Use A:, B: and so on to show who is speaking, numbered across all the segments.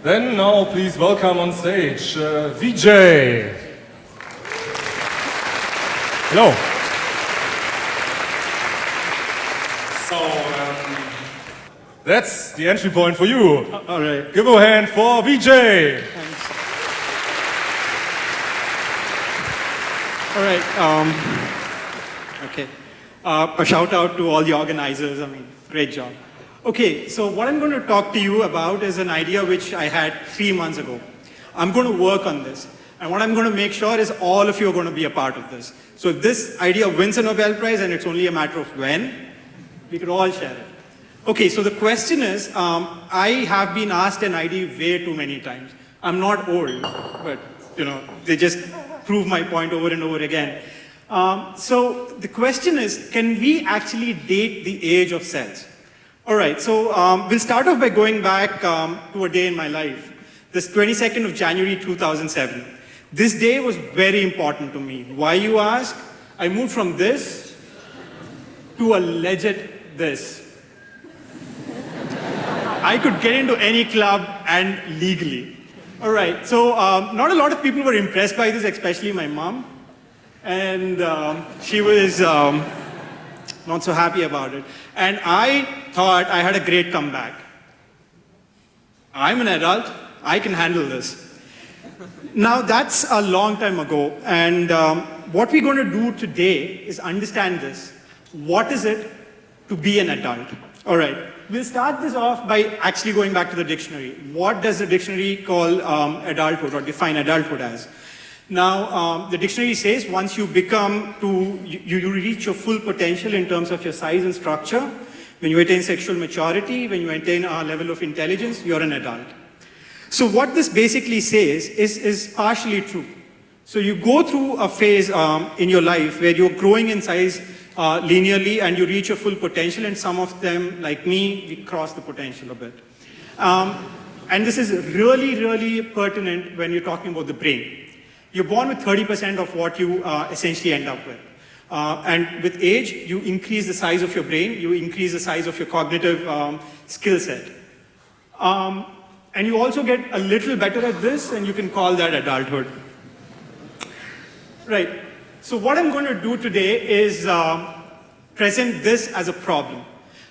A: Then now please welcome on stage Vijay. Hello. So that's the entry point for you.
B: All right.
A: Give a hand for Vijay.
B: Thanks. All right. Okay. A shout out to all the organizers. I mean, great job. Okay, so what I'm going to talk to you about is an idea which I had 3 months ago. I'm going to work on this. And what I'm going to make sure is all of you are going to be a part of this. So if this idea wins a Nobel Prize, and it's only a matter of when, we could all share it. Okay, so the question is, I have been asked an idea way too many times. I'm not old, but they just prove my point over and over again. So the question is, can we actually date the age of cells? All right, so we'll start off by going back to a day in my life. This 22nd of January 2007. This day was very important to me. Why, you ask? I moved from this to a legit this. I could get into any club and legally. All right, so not a lot of people were impressed by this, especially my mom. And she was not so happy about it. And I thought I had a great comeback. I'm an adult, I can handle this. Now that's a long time ago, and what we're going to do today is understand this. What is it to be an adult? All right, we'll start this off by actually going back to the dictionary. What does the dictionary call adulthood, or define adulthood as? Now, the dictionary says once you become you reach your full potential in terms of your size and structure, when you attain sexual maturity, when you attain a level of intelligence, you're an adult. So what this basically says is partially true. So you go through a phase in your life where you're growing in size linearly and you reach your full potential, and some of them, like me, we cross the potential a bit. And this is really, really pertinent when you're talking about the brain. You're born with 30% of what you essentially end up with. And with age, you increase the size of your brain, you increase the size of your cognitive skill set. And you also get a little better at this, and you can call that adulthood. Right, so what I'm going to do today is present this as a problem.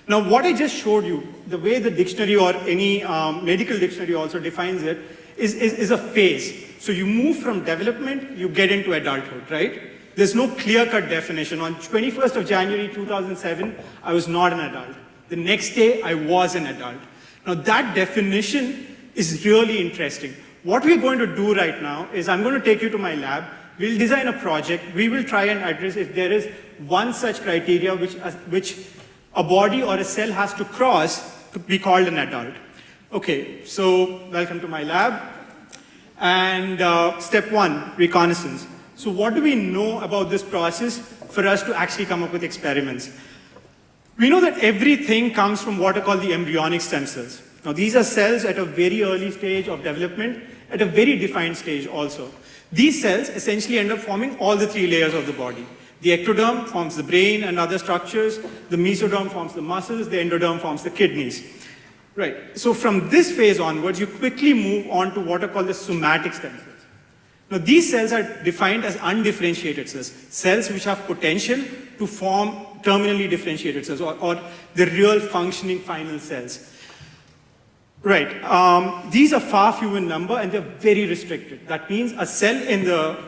B: Now what I just showed you, the way the dictionary or any medical dictionary also defines it, is a phase. So you move from development, you get into adulthood, right? There's no clear-cut definition. On 21st of January 2007, I was not an adult. The next day, I was an adult. Now that definition is really interesting. What we're going to do right now is I'm going to take you to my lab. We'll design a project. We will try and address if there is one such criteria which a body or a cell has to cross to be called an adult. Okay, so welcome to my lab. And step one, reconnaissance. So what do we know about this process for us to actually come up with experiments? We know that everything comes from what are called the embryonic stem cells. Now these are cells at a very early stage of development, at a very defined stage also. These cells essentially end up forming all the 3 layers of the body. The ectoderm forms the brain and other structures, the mesoderm forms the muscles, the endoderm forms the kidneys. Right, so from this phase onwards, you quickly move on to what are called the somatic stem cells. Now these cells are defined as undifferentiated cells, cells which have potential to form terminally differentiated cells, or the real functioning final cells. Right, these are far fewer in number and they're very restricted. That means a cell in the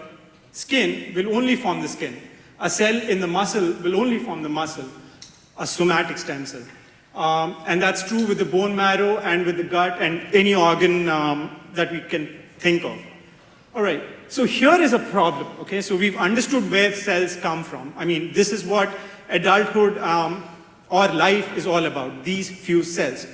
B: skin will only form the skin. A cell in the muscle will only form the muscle, a somatic stem cell. And that's true with the bone marrow and with the gut and any organ that we can think of. All right, so here is a problem, okay? So we've understood where cells come from. I mean, this is what adulthood or life is all about, these few cells.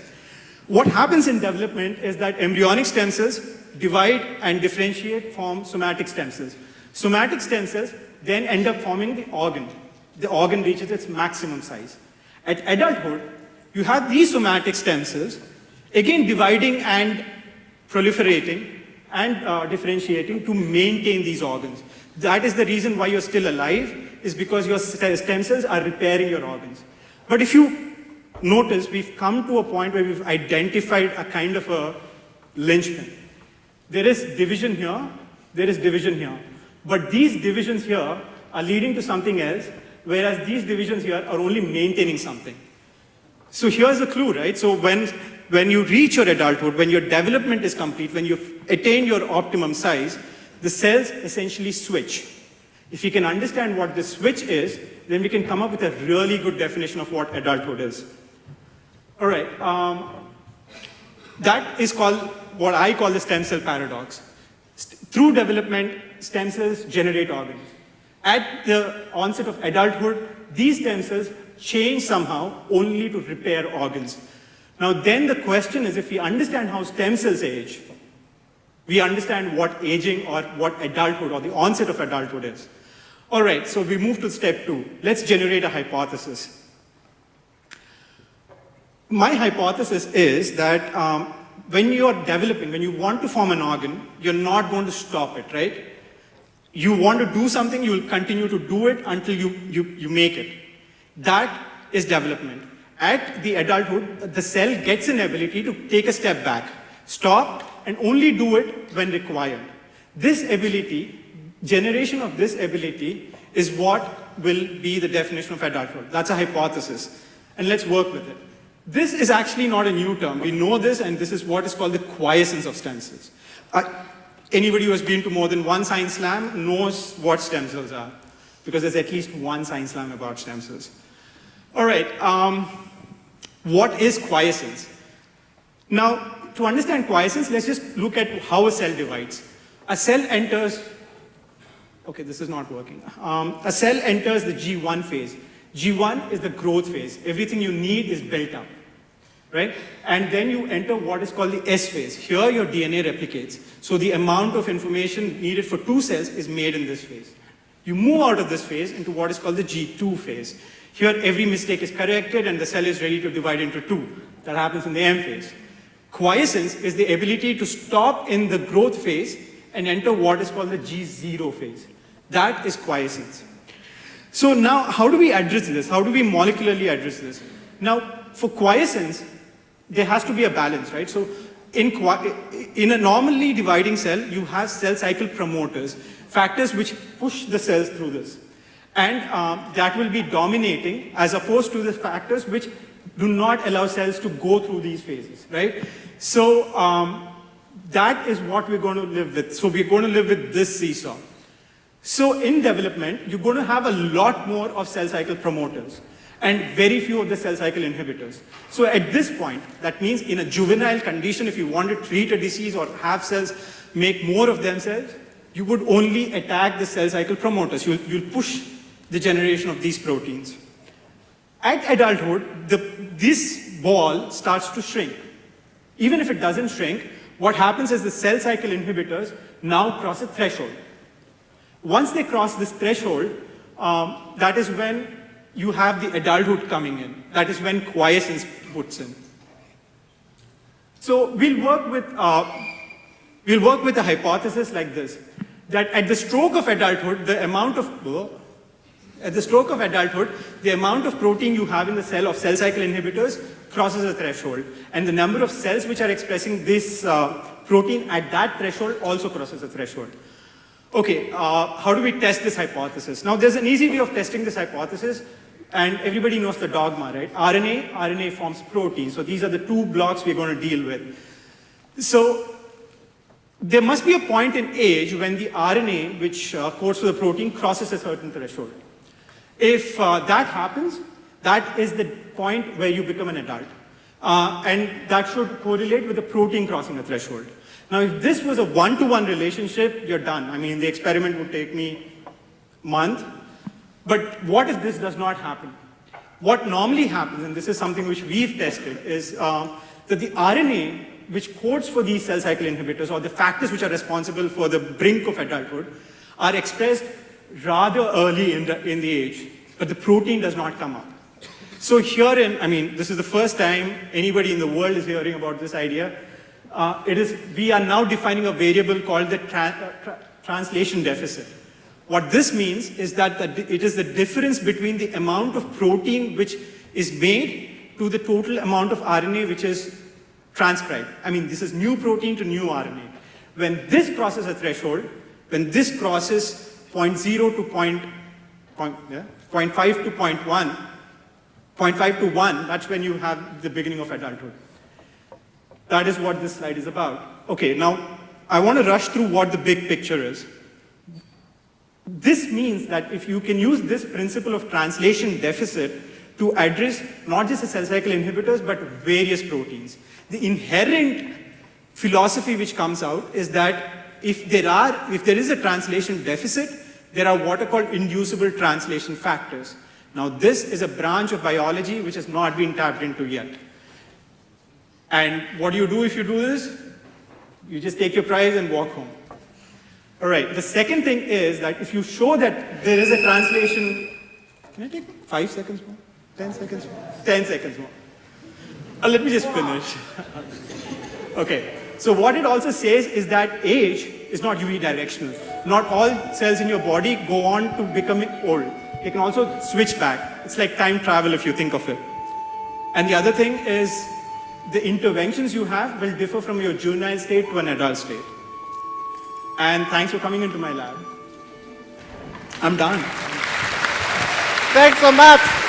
B: What happens in development is that embryonic stem cells divide and differentiate, form somatic stem cells. Somatic stem cells then end up forming the organ. The organ reaches its maximum size. At adulthood, you have these somatic stem cells, again dividing and proliferating and differentiating to maintain these organs. That is the reason why you're still alive, is because your stem cells are repairing your organs. But if you notice, we've come to a point where we've identified a kind of a linchpin. There is division here, there is division here. But these divisions here are leading to something else, whereas these divisions here are only maintaining something. So here's the clue, right? So when you reach your adulthood, when your development is complete, when you've attained your optimum size, the cells essentially switch. If you can understand what this switch is, then we can come up with a really good definition of what adulthood is. All right, that is called what I call the stem cell paradox. Through development, stem cells generate organs. At the onset of adulthood, these stem cells change somehow only to repair organs. Now then the question is, if we understand how stem cells age, we understand what aging or what adulthood or the onset of adulthood is. All right, so we move to step 2. Let's generate a hypothesis. My hypothesis is that when you're developing, when you want to form an organ, you're not going to stop it, right? You want to do something, you will continue to do it until you make it. That is development. At the adulthood, the cell gets an ability to take a step back, stop, and only do it when required. This ability, generation of this ability, is what will be the definition of adulthood. That's a hypothesis. And let's work with it. This is actually not a new term. We know this, and this is what is called the quiescence of stem cells. Anybody who has been to more than one science slam knows what stem cells are, because there's at least one science slam about stem cells. All right, what is quiescence? Now, to understand quiescence, let's just look at how a cell divides. A cell enters, okay, this is not working. A cell enters the G1 phase. G1 is the growth phase. Everything you need is built up, right? And then you enter what is called the S phase. Here your DNA replicates. So the amount of information needed for 2 cells is made in this phase. You move out of this phase into what is called the G2 phase. Here every mistake is corrected and the cell is ready to divide into 2. That happens in the M phase. Quiescence is the ability to stop in the growth phase and enter what is called the G0 phase. That is quiescence. So now, how do we address this? How do we molecularly address this? Now, for quiescence, there has to be a balance, right? So in a normally dividing cell, you have cell cycle promoters, factors which push the cells through this. And that will be dominating as opposed to the factors which do not allow cells to go through these phases, right? So that is what we're going to live with. So we're going to live with this seesaw. So in development, you're going to have a lot more of cell cycle promoters and very few of the cell cycle inhibitors. So at this point, that means in a juvenile condition, if you want to treat a disease or have cells make more of themselves, you would only attack the cell cycle promoters. You'll push the generation of these proteins. At adulthood, this ball starts to shrink. Even if it doesn't shrink, what happens is the cell cycle inhibitors now cross a threshold. Once they cross this threshold, that is when you have the adulthood coming in. That is when quiescence puts in. So we'll work with a hypothesis like this, that at the stroke of adulthood, the amount of protein you have in the cell of cell cycle inhibitors crosses a threshold. And the number of cells which are expressing this protein at that threshold also crosses a threshold. Okay, how do we test this hypothesis? Now, there's an easy way of testing this hypothesis, and everybody knows the dogma, right? RNA forms protein. So these are the 2 blocks we're going to deal with. So there must be a point in age when the RNA, which codes for the protein, crosses a certain threshold. If that happens, that is the point where you become an adult. And that should correlate with the protein crossing a threshold. Now, if this was a one-to-one relationship, you're done. I mean, the experiment would take me a month. But what if this does not happen? What normally happens, and this is something which we've tested, is that the RNA, which codes for these cell cycle inhibitors, or the factors which are responsible for the brink of adulthood, are expressed rather early in the age, but the protein does not come up. So herein, I mean, this is the first time anybody in the world is hearing about this idea. We are now defining a variable called the translation deficit. What this means is that it is the difference between the amount of protein which is made to the total amount of RNA which is transcribed. I mean, this is new protein to new RNA. When this crosses a threshold, when this crosses 0.0 to 0.5 to 0.1, 0.5 to 1, that's when you have the beginning of adulthood. That is what this slide is about. Okay, now I want to rush through what the big picture is. This means that if you can use this principle of translation deficit to address not just the cell cycle inhibitors, but various proteins. The inherent philosophy which comes out is that if there is a translation deficit, there are what are called inducible translation factors. Now this is a branch of biology which has not been tapped into yet. And what do you do if you do this? You just take your prize and walk home. All right, the second thing is that if you show that there is a translation, can I take 5 seconds more? 10 seconds more? 10 seconds more. Let me just finish. Okay, so what it also says is that age is not unidirectional. Not all cells in your body go on to become old. They can also switch back. It's like time travel if you think of it. And the other thing is the interventions you have will differ from your juvenile state to an adult state. And thanks for coming into my lab. I'm done.
C: Thanks so much.